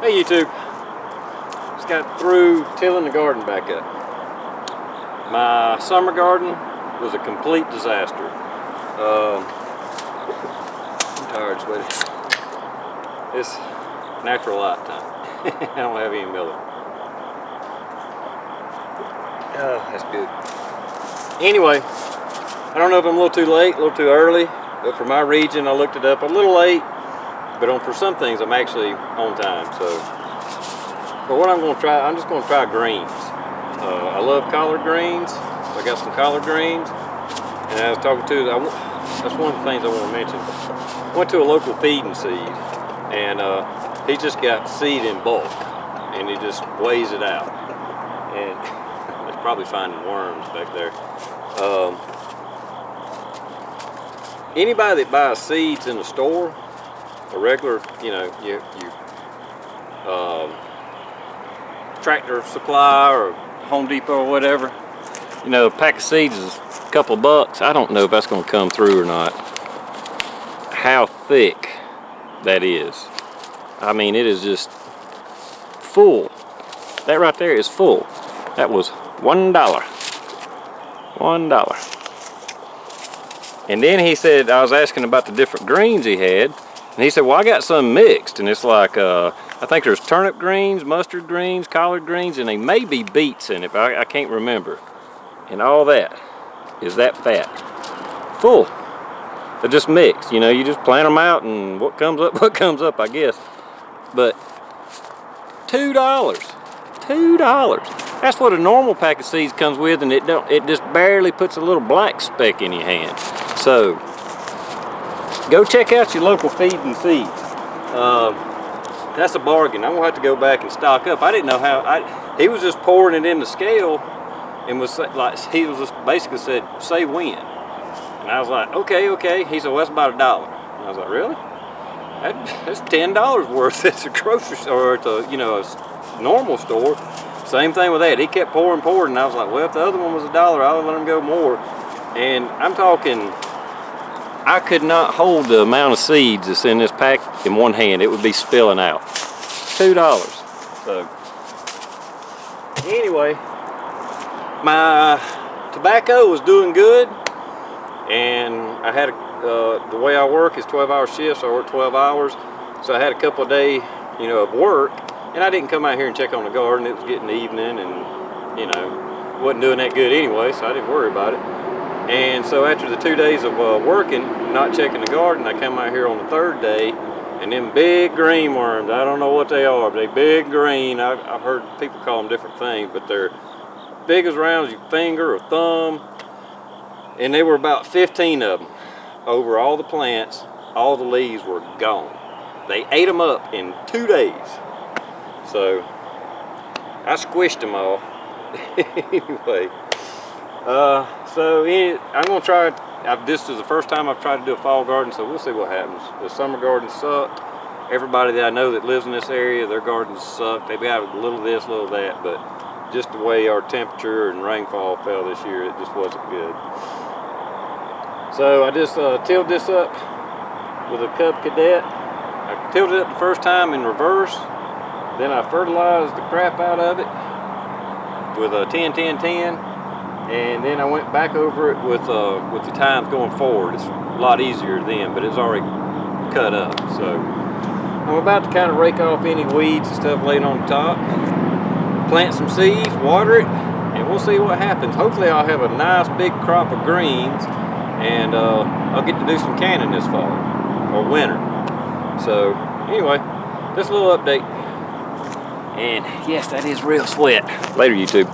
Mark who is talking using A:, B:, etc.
A: Hey YouTube, just got through tilling the garden back up. My summer garden was a complete disaster. I'm tired, sweaty. It's natural light time. I don't have any millet. Oh, that's good. Anyway, I don't know if I'm a little too late, a little too early, but for my region, I looked it up a little late. But for some things, I'm actually on time. So, but what I'm going to try, I'm just going to try greens. I love collard greens. So I got some collard greens, and I was talking to. That's one of the things I want to mention. I went to a local feed and seed, and he just got seed in bulk, and he just weighs it out, and it's probably finding worms back there. Anybody that buys seeds in the store, a regular, Tractor Supply or Home Depot or whatever, a pack of seeds is a couple of bucks. I don't know if that's going to come through or not. How thick that is. I mean, it is just full. That right there is full. That was $1. $1. And then he said, I was asking about the different greens he had, and he said, well, I got some mixed, and it's like, I think there's turnip greens, mustard greens, collard greens, and they may be beets in it, but I can't remember. And all that is that fat. Full. They're just mixed, you just plant them out, and what comes up, I guess. But $2. $2. That's what a normal pack of seeds comes with, and it just barely puts a little black speck in your hand. So, go check out your local feed and seeds. That's a bargain. I'm gonna have to go back and stock up. I didn't know how. He was just pouring it in the scale, and was like, he was just basically said, "Say when." And I was like, "Okay." He said, "Well, that's about $1." And I was like, "Really? That's $10 worth at the grocery store, or at the a normal store." Same thing with that. He kept pouring, and I was like, "Well, if the other one was $1, I'll let him go more." And I'm talking, I could not hold the amount of seeds that's in this pack in one hand. It would be spilling out. $2. So, anyway, my tobacco was doing good, and I had the way I work is 12-hour shifts. So I work 12 hours, so I had a couple of days, of work, and I didn't come out here and check on the garden. It was getting evening, and wasn't doing that good anyway, so I didn't worry about it. And so after the 2 days of working, not checking the garden, I come out here on the third day, and them big green worms, I don't know what they are, but they big green. I've heard people call them different things, but they're big as round as your finger or thumb. And there were about 15 of them over all the plants. All the leaves were gone. They ate them up in 2 days. So I squished them all. Anyway. I'm gonna try. This is the first time I've tried to do a fall garden, so we'll see what happens. The summer garden sucked. Everybody that I know that lives in this area, their gardens sucked. They've got a little of this, a little of that, but just the way our temperature and rainfall fell this year, it just wasn't good. So I just tilled this up with a Cub Cadet. I tilled it up the first time in reverse. Then I fertilized the crap out of it with a 10-10-10. And then I went back over it with the times going forward. It's a lot easier then, but it's already cut up. So I'm about to kind of rake off any weeds and stuff laying on the top, plant some seeds, water it, and we'll see what happens. Hopefully I'll have a nice big crop of greens, and I'll get to do some canning this fall or winter. So anyway, just a little update. And yes, that is real sweat. Later, YouTube.